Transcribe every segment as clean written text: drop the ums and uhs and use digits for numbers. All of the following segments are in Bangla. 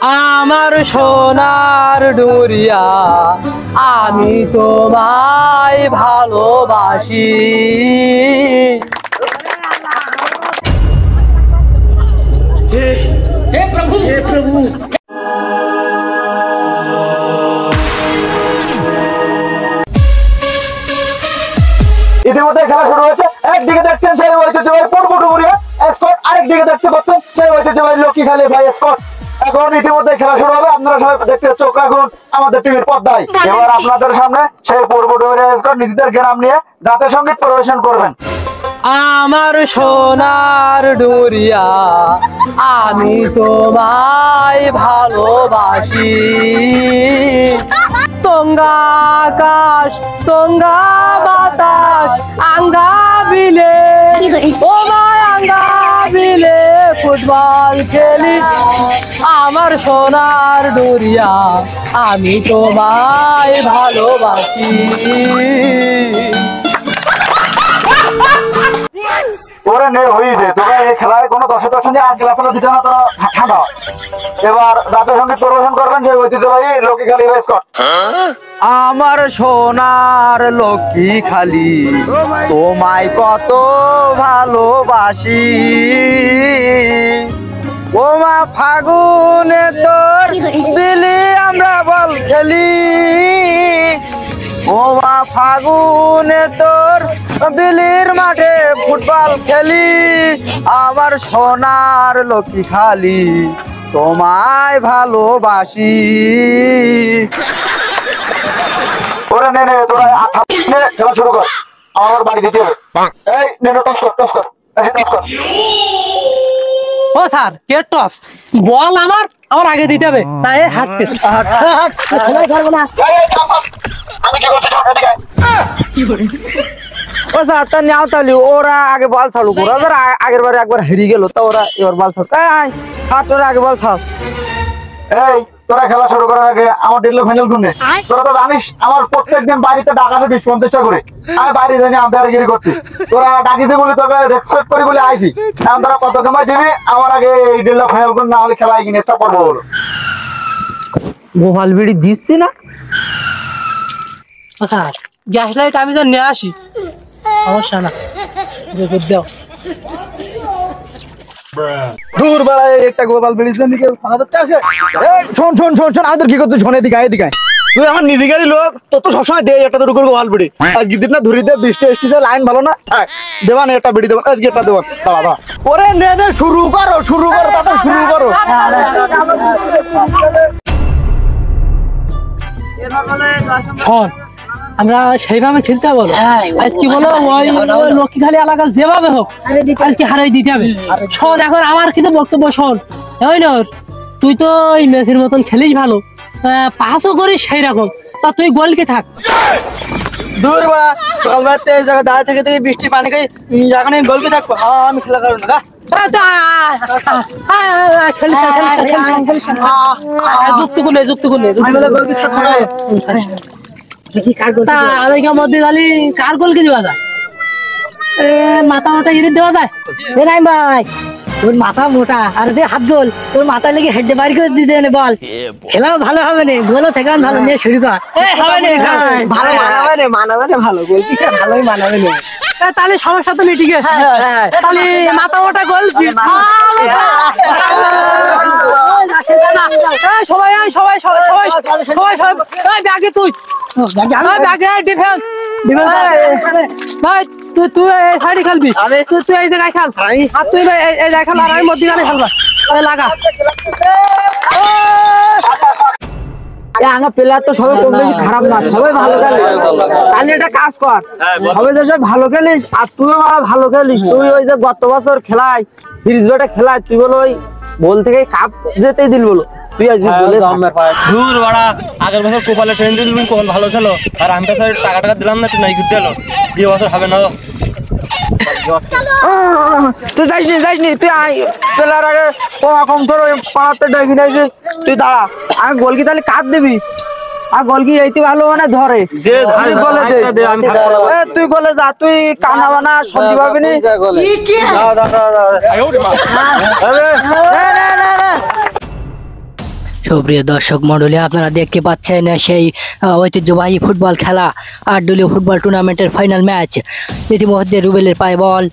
আমার সোনার ডুরিয়া আমি তোমায় ভালোবাসি। হে প্রভু, হে প্রভু। ইতিমধ্যে খেলা শুরু হয়েছে। একদিকে দেখছেন সেই ঐতিহ্যবাহী পূর্ব ডুবুরিয়া স্কট, আরেকদিকে দেখতে পাচ্ছেন সেই ঐতিহ্যবাহী লক্ষ্মীখালী ভাই স্কট। এখন ইতিমধ্যে খেলা শুরু হবে, আপনারা সবাই দেখতে চোখ রাখুন আমাদের টিভির পর্দায়। এবার আপনাদের সামনে সেই পূর্ব ডুবুরিয়া স্কট নিজেদের গ্রাম নিয়ে জাতীয় সঙ্গীত পরিবেশন করবেন। আমার সোনার ডুরিয়া আমি তোমায় ভালোবাসি। তোঙ্গা আকাশ তোঙ্গা বাতাস আঙ্গা বিলে, ও মায় আঙ্গা বিলে ফুটবল খেলি। আমার সোনার ডুরিয়া আমি তোমায় ভালোবাসি। ওরে নে হয়ে দে তোরা, এই খেলায় কোনো দর্শক নিয়ে আর খেলা ফেলা দিতে না, তোরা ঠান্ডা। এবার জাতীয় সঙ্গীত পরিবেশন করবেন যে ঐতিহ্যবাহী লক্ষ্মীখালী ভাই স্কট। আমার সোনার লক্ষ্মীখালী তোমায় কত ভালোবাসি। ও মা ফাগুনে তোর বিলি আমরা বল খেলি। ও মা ফাগুনে তোর বিলির মাঠে ফুটবল খেলি। আমার সোনার লক্ষ্মীখালী তোমায় ভালোবাসি। ওরে নে নে তোরা খেলা শুরু কর, আমার বাড়ি দিতে হবে। এই নে টস কর, টস কর, টস কর। ও স্যার কে টস? বল আমার আমার আগে দিতে হবে, তাই হাঁটতে আমি কি করতে ও স্যার তা নেও তাহলে ওরা আগে বল ছাড়ু, ওরা ধর আগের বারে একবার হেরে গেল, তা ওরা এবার বল ছাড়। ছাড় তোরা আগে বল ছাড়। এই তোরা খেলা শুরু করার আগে আমার ডিল ফাইনাল কোনে? তোরা তো জানিস আমার প্রত্যেকদিন বাড়িতে ডাকাতে 20-50 করে। আমি বাইরে জানি আন্ধারগিরি করতে, তোরা ডাকিছে বলে তোকে রেসপেক্ট করি বলে আইছি। এখন তোরা কত সময় দিবি আমার আগে এই ডিল ফাইনাল কোন, না হলে খেলা এগিয়ে স্টপ করবো বলো। গোপাল বিড়ি দিচ্ছি না স্যার, গ্যাস লাইট আমি যা নিয়ে আসি, সমস্যা না, দাও। দূর বেলায় একটা গোপাল বিড়ির জন্য কেউ থানা ধরতে আসে? শোন শোন শোন শোন, আমাদের কি করতে শোনে দিকে এদিকে তুই আমার নিজেকারই লোক, তোর তো সবসময় দে একটা দুটো করে গোপাল বিড়ি। আজকে দিন না ধরি দে, বৃষ্টি এসছে লাইন ভালো না, দেবান একটা বিড়ি দেবান, আজকে একটা দেবান। দাদা ওরে নে নে শুরু করো, শুরু করো তাতে শুরু করো। শোন, আমরা সেইভাবে খেলতে হবে। আজ কি বলো, ওই লক্ষ্মীখালী এলাকার যেভাবে হোক আজকে হারাই দিতে হবে। শোন, এখন আমার কিন্তু বক্তব্য শোন, তুই তো এই মেসির মতন খেলিস ভালো, পাসও করিস সেই রকম, তা তুই গোলকে থাক। দূর বা সকালবেলা এই জায়গায় দাঁড়িয়ে থেকে থেকে বৃষ্টি পানি খাই, এখন গোলকে থাকবো। আমি খেলা করবো না, কার গোলকে দেওয়া যায়? মাথা মোটা ইরিট দেওয়া যায় নাই ভাই, তোর মাথা মোটা আর হাত গোল, তোর মাথা লেগে হেডে বাড়ি করে দিতে বল, খেলাও ভালো হবে না, গোলও থেকে ভালো নিয়ে শুরু কর। ভালো মানাবে না, মানাবে না, ভালো গোল পিছিয়ে ভালোই মানাবে না। তাহলে সমস্যা তো মিটিয়ে, তাহলে মাথা মোটা গোল। সবাই সবাই সবাই সবাই সবাই সবাই ব্যাগে, তুই ব্যাগে ডিফেন্স ভাই, তুই তুই এই সাইডে খেলবি, তুই তুই এই জায়গায় খেল, আর তুই এই জায়গায় খেল, আর আমি মধ্যখানে খেলবা, লাগা। প্লেয়ার তো সবাই কম বেশি খারাপ না, সবাই ভালো খেলে। তাহলে একটা কাজ কর, সবাই যে সব ভালো খেলিস আর তুইও ভালো খেলিস, তুই ওই যে গত বছর খেলায় ফ্রিজ ব্যাটে খেলায় তুই বলো ওই বল থেকে কাপ যেতেই দিল বলো, তুই আজ দূর বাড়া, আগের বছর কোপালে ট্রেন দিল, কোপাল ভালো ছিল, আর আমি তো টাকা টাকা দিলাম না, নাই ঘুরতে এলো, এই বছর হবে না। তুই যাইসনি তুই প্লেয়ার আগে কম তোর পাড়াতে ডাকি নাই যে তুই দাঁড়া, আমি গোলকি তাহলে কাট দিবি, আর গোলকি এইতে ভালো মানে ধরে তুই গোলে যা, তুই কানা বানা সন্ধি পাবি নি। সুপ্রিয় দর্শক মণ্ডলী, আপনারা দেখতে পাচ্ছেন সেই ঐতিহ্যবাহী ফুটবল খেলা 8 দলীয় ফুটবল টুর্নামেন্টের ফাইনাল ম্যাচ। ইতিমধ্যে রুবেলের পায়ে বল।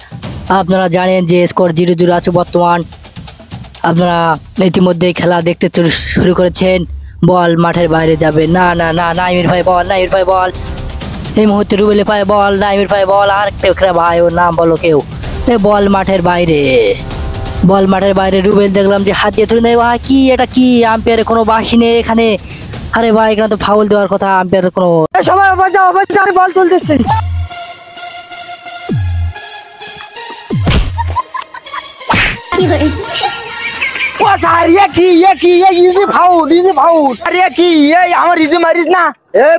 আপনারা জানেন যে স্কোর 0-0 আছে বর্তমান। আপনারা ইতিমধ্যে খেলা দেখতে শুরু করেছেন। বল মাঠের বাইরে যাবে না, না না, নাইমের ভাই বল, নাইমের ভাই বল। এই মুহূর্তে রুবেলের পায়ে বল, নাইমের পায়ে বল। আর একটা ভাই, ওর নাম বলো কেউ। বল মাঠের বাইরে, বল মাঠের বাইরে। রুবেল দেখলাম যে হাত দিয়ে ধরে নেই। ভাই কি এটা, কি আম্পায়ারের কোনো বাসি নেই এখানে? আরে ভাই এখানে তো ফাউল দেওয়ার কথা, আম্পায়ারের কোনো। সবাই বাজাও বাজাও, আমি বল তুলতেছি।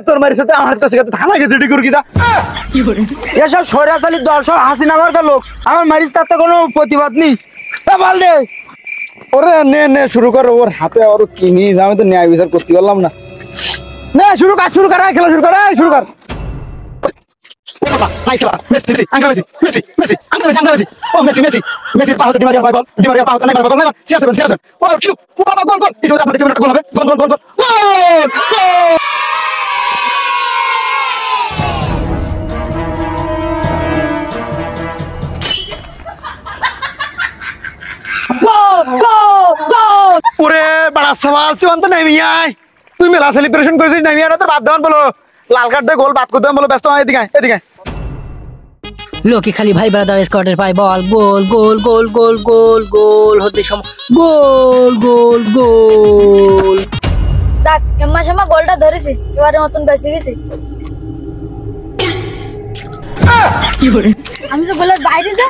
তোর মারিস তো আমার কাছে থানা গেছে রেডি করে কি যা এসব সরাসরি দল সব হাসিনা মার্কা লোক, আমার মারিস তাতে কোনো প্রতিবাদ নেই। বল দে। ওরে নে নে শুরু কর, ওর হাতে ওর কি নিস, আমি তো ন্যায় বিচার করতে পারলাম না। নে শুরু কর, শুরু কর, খেলা শুরু কর, শুরু কর। নাইস খেলা, Messi Messi uncle Messi Messi Messi uncle Messi uncle Messi, ও মেসি মেসি মেসি পাও তো ডিমারিয়া পায় বল, ডিমারিয়া পাও তো নাই বল, নাই সিয়াসেন সিয়াসেন, ও কিউ গোল গোল গোল, এটা আপনাদের কেমন একটা গোল হবে, গোল গোল গোল গোল গোল। ওরে বড় সওয়াল, তুই অন্ত নাই মিয়াই, তুই মেলা সেলিব্রেশন করেছিস নাই মিয়া, না তোর বাদ দেওয়ান বলো, লাল কার্ড দিয়ে গোল বাদ করতে বলো, ব্যস্ত হয় এদিকে এদিকে। লোকে খালি ভাই ব্রাদার স্কোয়াডের পায়ে বল, গোল গোল গোল গোল গোল গোল হতে সময়, গোল গোল গোল। যাক এম্মা শামা গোলটা ধরেছি, এবারে মতন বেঁচে গেছি। আমি তো গোলের বাইরে যা।